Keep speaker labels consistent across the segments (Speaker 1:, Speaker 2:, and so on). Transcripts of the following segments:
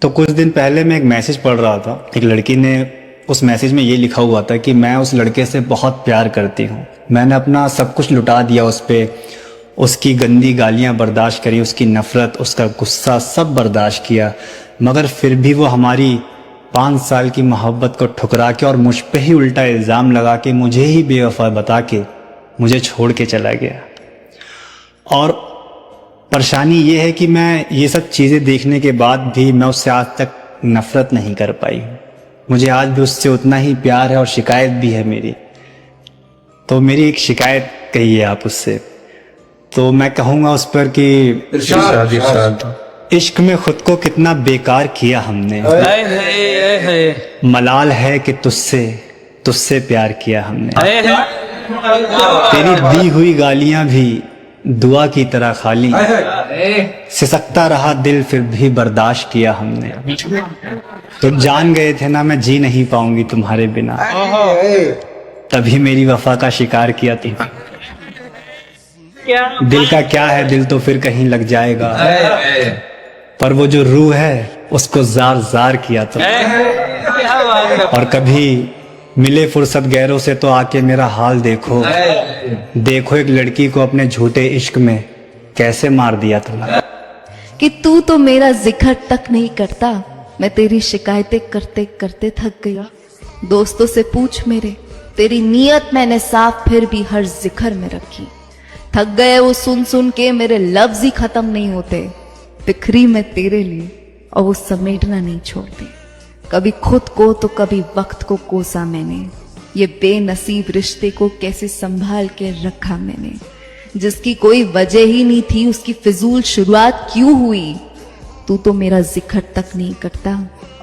Speaker 1: तो कुछ दिन पहले मैं एक मैसेज पढ़ रहा था। एक लड़की ने उस मैसेज में ये लिखा हुआ था कि मैं उस लड़के से बहुत प्यार करती हूँ, मैंने अपना सब कुछ लुटा दिया उस पर, उसकी गंदी गालियाँ बर्दाश्त करी, उसकी नफ़रत, उसका गुस्सा सब बर्दाश्त किया, मगर फिर भी वो हमारी 5 साल की मोहब्बत को ठुकरा के और मुझ पे ही उल्टा इल्ज़ाम लगा के मुझे ही बेवफा बता के मुझे छोड़ के चला गया। और परेशानी ये है कि मैं ये सब चीज़ें देखने के बाद भी मैं उससे आज तक नफ़रत नहीं कर पाई। मुझे आज भी उससे उतना ही प्यार है और शिकायत भी है मेरी। तो मेरी एक शिकायत कही है आप उससे, तो मैं कहूँगा उस पर कि इश्क में खुद को कितना बेकार किया हमने, मलाल है कि तुझसे प्यार किया हमने। तेरी दी हुई गालियां भी दुआ की तरह खाली, सिसकता रहा दिल फिर भी बर्दाश्त किया हमने। तो जान गए थे ना मैं जी नहीं पाऊंगी तुम्हारे बिना, तभी मेरी वफा का शिकार किया तुम। दिल का क्या है, दिल तो फिर कहीं लग जाएगा, पर वो जो रूह है उसको जार जार किया तुम। और कभी मिले फुर्सत गैरों से तो आके मेरा हाल देखो, देखो एक लड़की को अपने झूठे इश्क में कैसे मार दिया तुमने।
Speaker 2: कि तू तो मेरा जिक्र तक नहीं करता, मैं तेरी शिकायतें करते करते थक गई। दोस्तों से पूछ मेरे, तेरी नीयत मैंने साफ फिर भी हर जिक्र में रखी। थक गए वो सुन सुन के मेरे लफ्ज ही खत्म नहीं होते, बिखरी मैं तेरे लिए और वो समेटना नहीं छोड़ते। कभी खुद को तो कभी वक्त को कोसा मैंने, ये बेनसीब रिश्ते को कैसे संभाल के रखा मैंने। जिसकी कोई वजह ही नहीं थी उसकी फिजूल शुरुआत क्यों हुई। तू तो मेरा जिक्र तक नहीं करता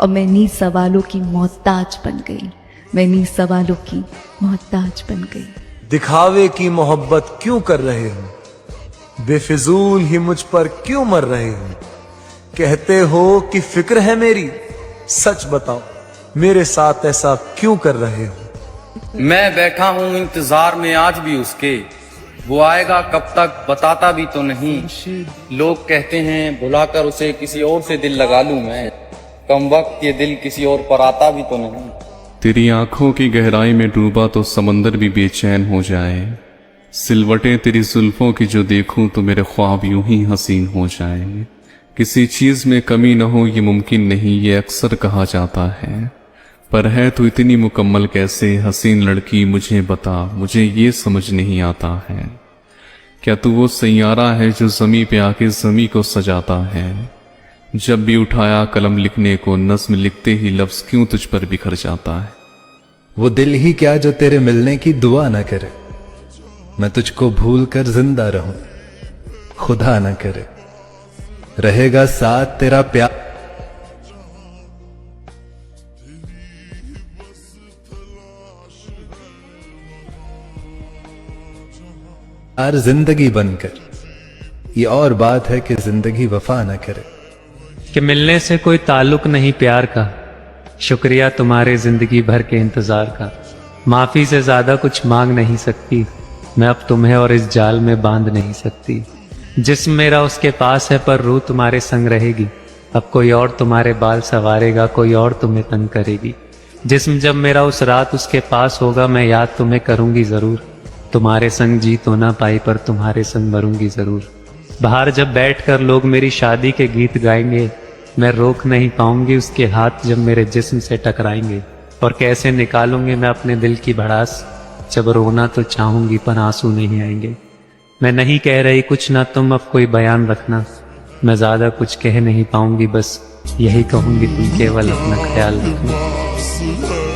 Speaker 2: और मैं नी सवालों की मोहताज बन गई, मैं नी सवालों की मोहताज बन गई।
Speaker 3: दिखावे की मोहब्बत क्यों कर रहे हो, बेफिजूल ही मुझ पर क्यों मर रहे हो। कहते हो कि फिक्र है मेरी, सच बताओ मेरे साथ ऐसा क्यों कर रहे हो।
Speaker 4: मैं बैठा हूँ इंतजार में आज भी उसके, वो आएगा कब तक बताता भी तो नहीं। लोग कहते हैं बुलाकर उसे किसी और से दिल लगा लूं मैं, कम वक्त ये दिल किसी और पर आता भी तो नहीं।
Speaker 5: तेरी आंखों की गहराई में डूबा तो समंदर भी बेचैन हो जाए, सिलवटें तेरी जुल्फों की जो देखूं तो मेरे ख्वाब यूं ही हसीन हो जाए। किसी चीज में कमी न हो ये मुमकिन नहीं, ये अक्सर कहा जाता है, पर है तो इतनी मुकम्मल कैसे हसीन लड़की मुझे बता, मुझे ये समझ नहीं आता है। क्या तू वो सैयारा है जो ज़मीं पे आके ज़मीं को सजाता है। जब भी उठाया कलम लिखने को नज़्म लिखते ही लफ्ज़ क्यों तुझ पर बिखर जाता है।
Speaker 6: वो दिल ही क्या जो तेरे मिलने की दुआ न करे, मैं तुझको भूल कर जिंदा रहूं, खुदा न करे रहेगा साथ तेरा प्यार। जिंदगी बनकर, ये और बात है कि जिंदगी वफा न करे।
Speaker 7: कि मिलने से कोई ताल्लुक नहीं प्यार का, शुक्रिया तुम्हारे जिंदगी भर के इंतजार का। माफी से ज्यादा कुछ मांग नहीं सकती, मैं अब तुम्हें और इस जाल में बांध नहीं सकती। जिस्म मेरा उसके पास है पर रूह तुम्हारे संग रहेगी, अब कोई और तुम्हारे बाल संवारेगा, कोई और तुम्हें तंग करेगी। जिस्म जब मेरा उस रात उसके पास होगा, मैं याद तुम्हें करूंगी जरूर। तुम्हारे संग जी तो ना पाई पर तुम्हारे संग मरूंगी जरूर। बाहर जब बैठकर लोग मेरी शादी के गीत गाएंगे, मैं रोक नहीं पाऊंगी उसके हाथ जब मेरे जिस्म से टकराएंगे। और कैसे निकालूंगी मैं अपने दिल की भड़ास, जब रोना तो चाहूंगी पर आंसू नहीं आएंगे। मैं नहीं कह रही कुछ ना तुम अब कोई बयान रखना, मैं ज्यादा कुछ कह नहीं पाऊंगी, बस यही कहूंगी तुम केवल अपना ख्याल रखना।